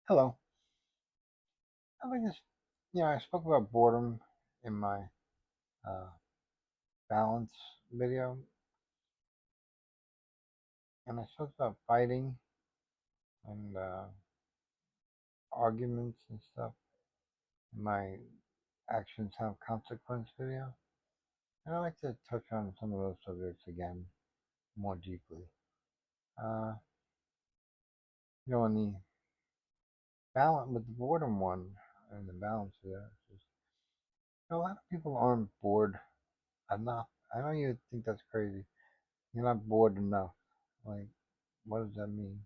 Hello. I think this, I spoke about boredom in my uh, balance video, and I spoke about fighting and arguments and stuff in my actions have consequence video. And I'd like to touch on some of those subjects again more deeply. Uh, in the balance with the boredom one and the balance video, a lot of people aren't bored enough. I know you think that's crazy. You're not bored enough. Like, what does that mean?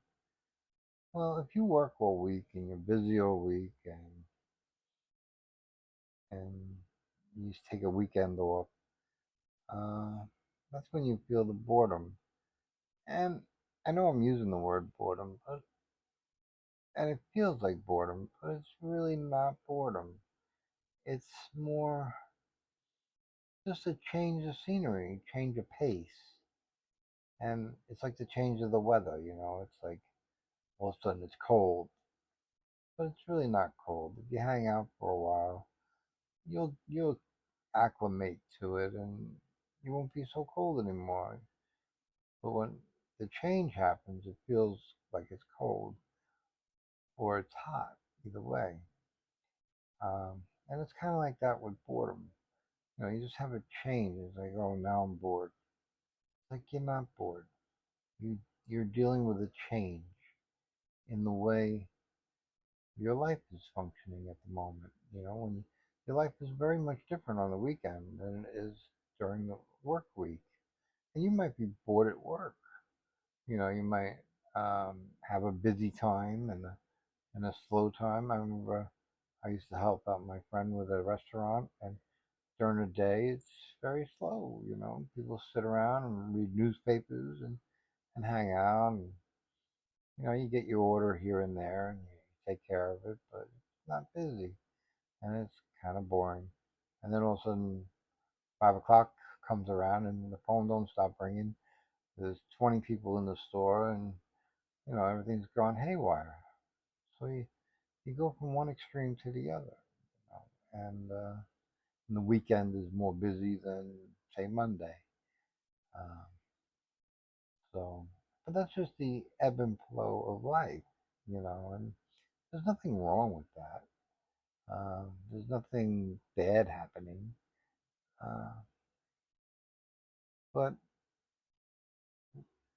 Well, if you work all week and you're busy all week and you just take a weekend off, uh, that's when you feel the boredom. And I know I'm using the word boredom, but and it feels like boredom, but it's really not boredom. It's more just a change of scenery, change of pace. And it's like the change of the weather. It's like all of a sudden it's cold, but it's really not cold. If you hang out for a while, you'll acclimate to it and you won't be so cold anymore. But when the change happens, it feels like it's cold or it's hot, either way. And it's kind of like that with boredom. You just have a change. It's like, oh, now I'm bored. It's like you're not bored. You you're dealing with a change in the way your life is functioning at the moment. When your life is very much different on the weekend than it is during the work week. And you might be bored at work. You might have a busy time and a slow time. I remember I used to help out my friend with a restaurant, and during the day it's very slow. People sit around and read newspapers and hang out, and you get your order here and there, and you take care of it, but it's not busy, and it's kind of boring. And then all of a sudden, 5 o'clock comes around, and the phone don't stop ringing. There's 20 people in the store, and everything's gone haywire. So you go from one extreme to the other, and the weekend is more busy than say Monday. Um, so, but that's just the ebb and flow of life, and there's nothing wrong with that. There's nothing bad happening. Uh, but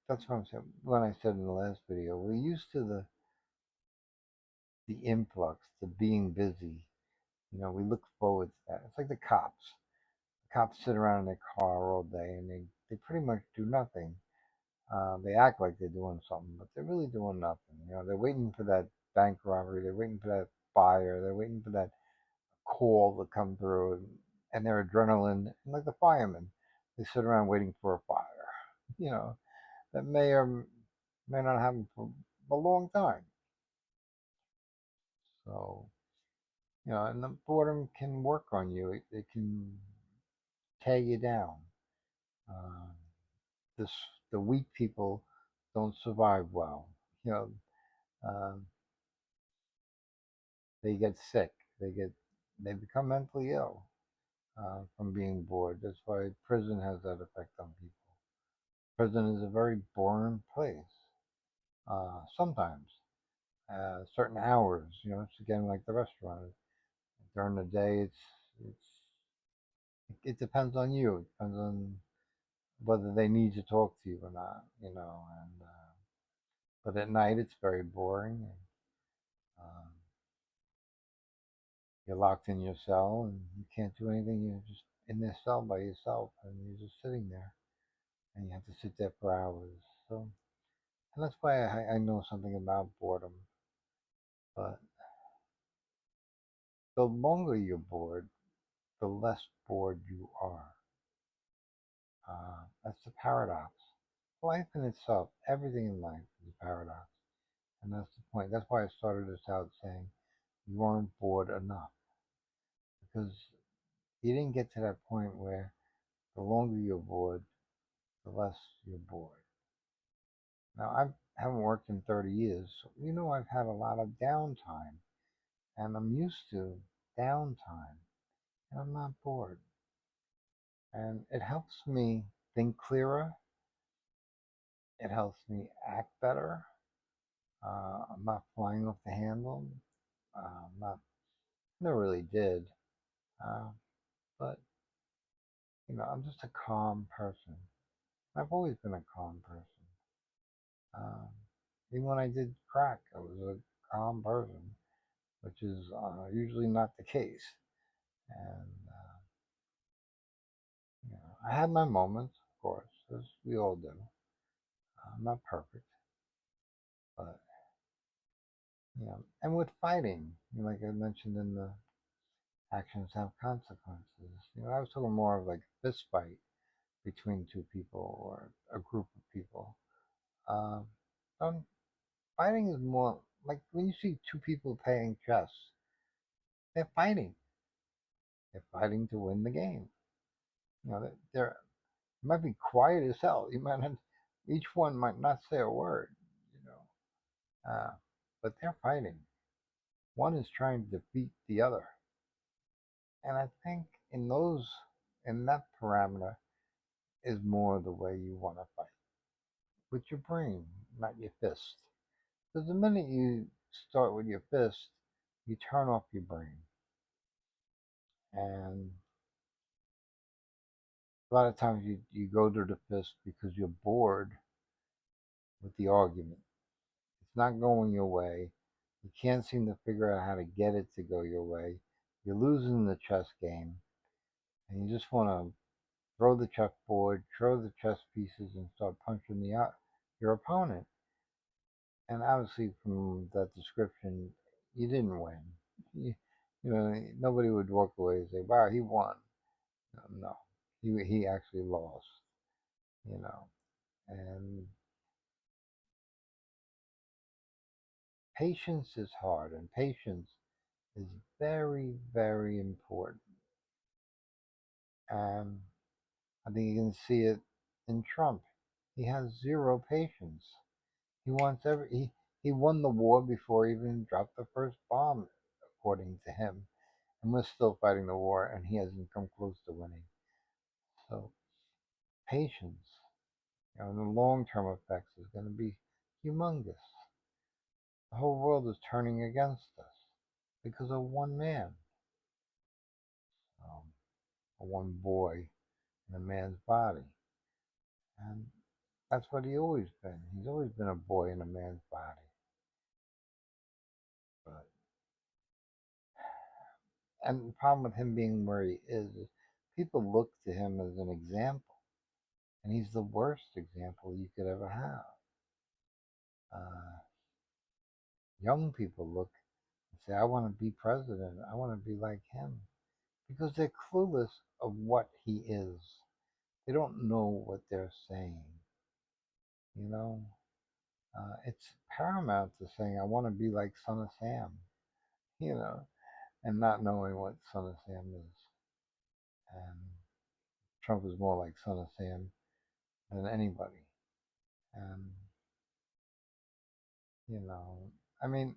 that's what I'm saying. When I said in the last video, we're used to the influx, the being busy. We look forward to that. It's like the cops. Cops sit around in their car all day and they pretty much do nothing. They act like they're doing something, but they're really doing nothing. They're waiting for that bank robbery, they're waiting for that fire, they're waiting for that call to come through, and their adrenaline, and like the firemen, they sit around waiting for a fire, you know, that may or may not happen for a long time. So, and the boredom can work on you, it can tear you down. Uh, this the weak people don't survive well. You know, um, they get sick. They become mentally ill from being bored. That's why prison has that effect on people. Prison is a very boring place. Sometimes, certain hours. It's again like the restaurant. During the day, it depends on you. It depends on whether they need to talk to you or not. And but at night it's very boring. And, um, you're locked in your cell and you can't do anything. You're just in this cell by yourself and you're just sitting there and you have to sit there for hours. So, and that's why I know something about boredom. But the longer you're bored, the less bored you are. That's the paradox. Life in itself, everything in life is a paradox. And that's the point. That's why I started this out saying you aren't bored enough. Because you didn't get to that point where the longer you're bored, the less you're bored. Now, haven't worked in 30 years. So, I've had a lot of downtime, and I'm used to downtime, and I'm not bored. And it helps me think clearer. It helps me act better. I'm not flying off the handle. I'm not, never really did. Uh, but, I'm just a calm person. I've always been a calm person. Um, Even when I did crack, I was a calm person, which is usually not the case. And, I had my moments, of course, as we all do. I'm not perfect, but, and with fighting, like I mentioned in the actions have consequences. I was talking more of like a fist fight between two people or a group of people. Um, um, Fighting is more like when you see two people playing chess, they're fighting. They're fighting to win the game. They're it might be quiet as hell. You might not, each one might not say a word, you know, but they're fighting. One is trying to defeat the other, and I think in that parameter is more the way you want to fight with your brain, not your fist. Because the minute you start with your fist, you turn off your brain, and a lot of times you go to the fist because you're bored with the argument. It's not going your way. You can't seem to figure out how to get it to go your way. You're losing the chess game, and you just want to throw the chessboard, throw the chess pieces, and start punching your opponent. And obviously, from that description, you didn't win. You, Nobody would walk away and say, "Wow, he won." No, he actually lost. You know, and patience is hard, and patience is very, very important. And I think you can see it in Trump. He has zero patience. He wants he won the war before he even dropped the first bomb, according to him. And we're still fighting the war, and he hasn't come close to winning. So patience, the long-term effects is going to be humongous. The whole world is turning against us because of one man, um, one boy in a man's body, and that's what he always been. He's always been a boy in a man's body. But and the problem with him being where he is people look to him as an example, and he's the worst example you could ever have. Uh, Young people look and say, "I want to be president. I want to be like him," because they're clueless of what he is. They don't know what they're saying. You know, it's paramount to saying, "I want to be like Son of Sam," you know, and not knowing what Son of Sam is. And Trump is more like Son of Sam than anybody. And, you know, I mean,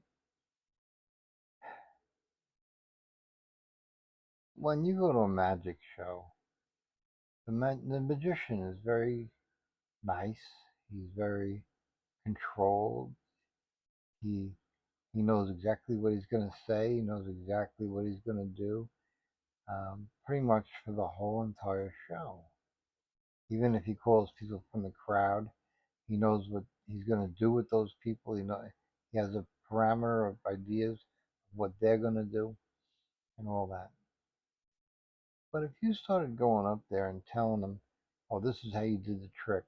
when you go to a magic show, the magician is very nice. He's very controlled. He he knows exactly what he's going to say. He knows exactly what he's going to do. Pretty much for the whole entire show. Even if he calls people from the crowd, he knows what he's going to do with those people. He has a parameter of ideas of what they're going to do and all that. But if you started going up there and telling them, "Oh, this is how you did the trick.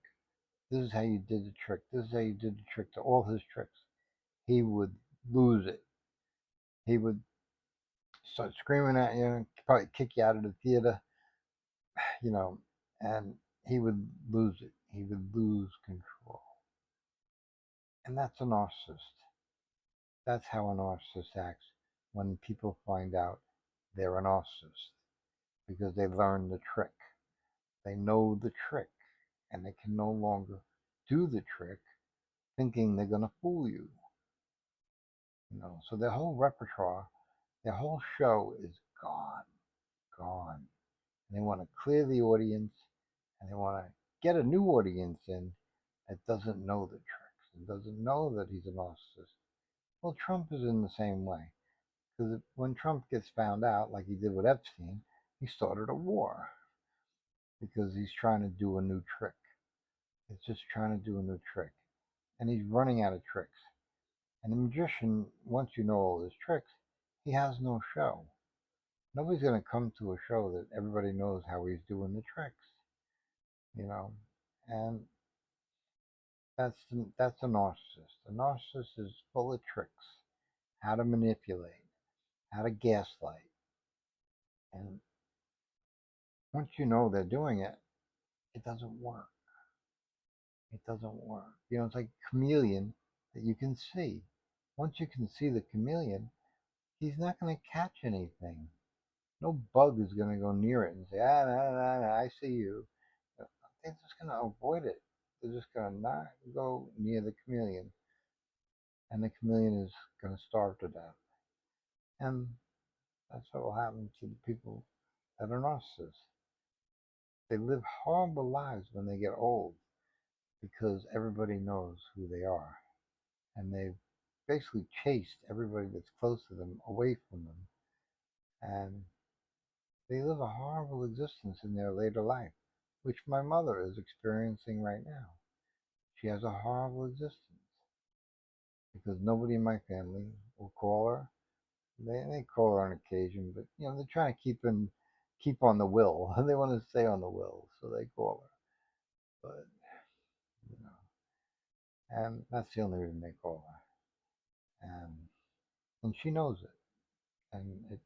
This is how you did the trick. This is how you did the trick," to all his tricks, he would lose it. He would start screaming at you, probably kick you out of the theater, you know, and he would lose it. He would lose control. And that's a narcissist. That's how a narcissist acts when people find out they're a narcissist because they learn the trick. They know the trick and they can no longer do the trick thinking they're gonna fool you. So their whole repertoire, their whole show is gone, gone. And they want to clear the audience, and they want to get a new audience in that doesn't know the tricks and doesn't know that he's a narcissist. Well, Trump is in the same way. Because when Trump gets found out, like he did with Epstein, he started a war because he's trying to do a new trick. It's just trying to do a new trick. And he's running out of tricks. And the magician, once you know all his tricks, he has no show. Nobody's going to come to a show that everybody knows how he's doing the tricks, you know. And that's a narcissist. A narcissist is full of tricks, how to manipulate, how to gaslight. And once you know they're doing it, it doesn't work. It doesn't work. It's like a chameleon that you can see. Once you can see the chameleon, he's not going to catch anything. No bug is going to go near it and say, no, I see you. They're just going to avoid it. They're just going to not go near the chameleon. And the chameleon is going to starve to death. And that's what will happen to the people that are narcissists. They live horrible lives when they get old because everybody knows who they are. And they've basically chased everybody that's close to them away from them. And they live a horrible existence in their later life, which my mother is experiencing right now. She has a horrible existence because nobody in my family will call her. They call her on occasion, but they're trying to keep on the will. They want to stay on the will, so they call her. But you know, and that's the only reason they call her. And she knows it, and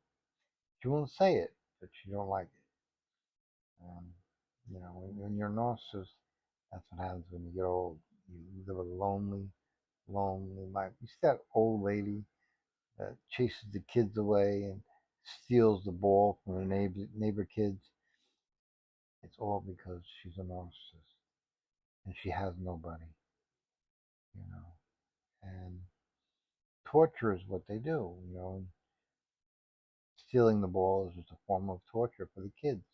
she won't say it, but she don't like it. When you're a narcissist, that's what happens when you get old. You live a lonely, lonely life. You see that old lady that chases the kids away and steals the ball from the neighbor kids. It's all because she's a narcissist and she has nobody, you know. And torture is what they do, Stealing the ball is just a form of torture for the kids.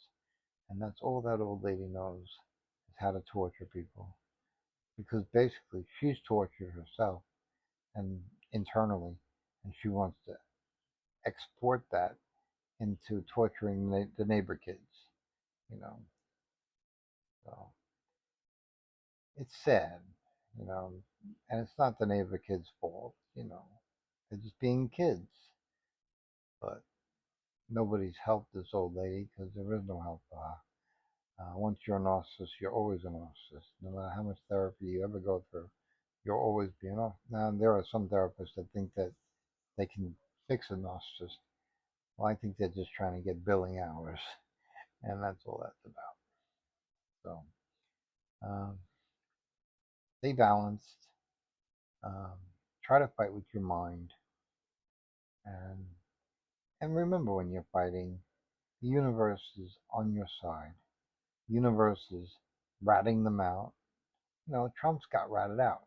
And that's all that old lady knows is how to torture people. Because basically she's tortured herself and internally, and she wants to export that into torturing the neighbor kids, you know. So it's sad, you know, and it's not the neighbor kids' fault. They're just being kids. But nobody's helped this old lady because there is no help for her. Once you're a narcissist, you're always a narcissist. No matter how much therapy you ever go through, you'll always be a narcissist. Now, there are some therapists that think that they can fix a narcissist. Well, I think they're just trying to get billing hours, and that's all that's about. So, um, stay balanced. Um, Try to fight with your mind, and remember when you're fighting, the universe is on your side. The universe is ratting them out. Trump's got ratted out.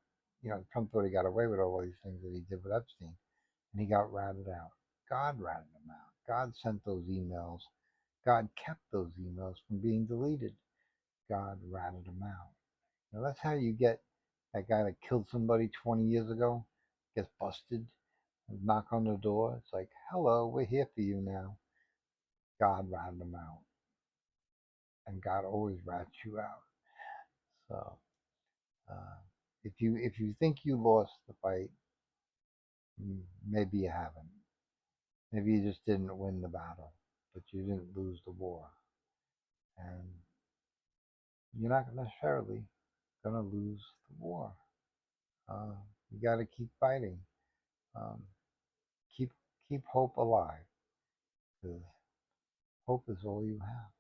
Trump thought he got away with all these things that he did with Epstein, and he got ratted out. God ratted him out. God sent those emails. God kept those emails from being deleted. God ratted him out. That's how you get that guy that killed somebody 20 years ago, gets busted, knock on the door. It's like, hello, we're here for you now. God ratted him out. And God always rats you out. So uh, if you think you lost the fight, maybe you haven't. Maybe you just didn't win the battle, but you didn't lose the war. And you're not necessarily going to lose the war. Uh, you got to keep fighting. Um, keep keep hope alive, because hope is all you have.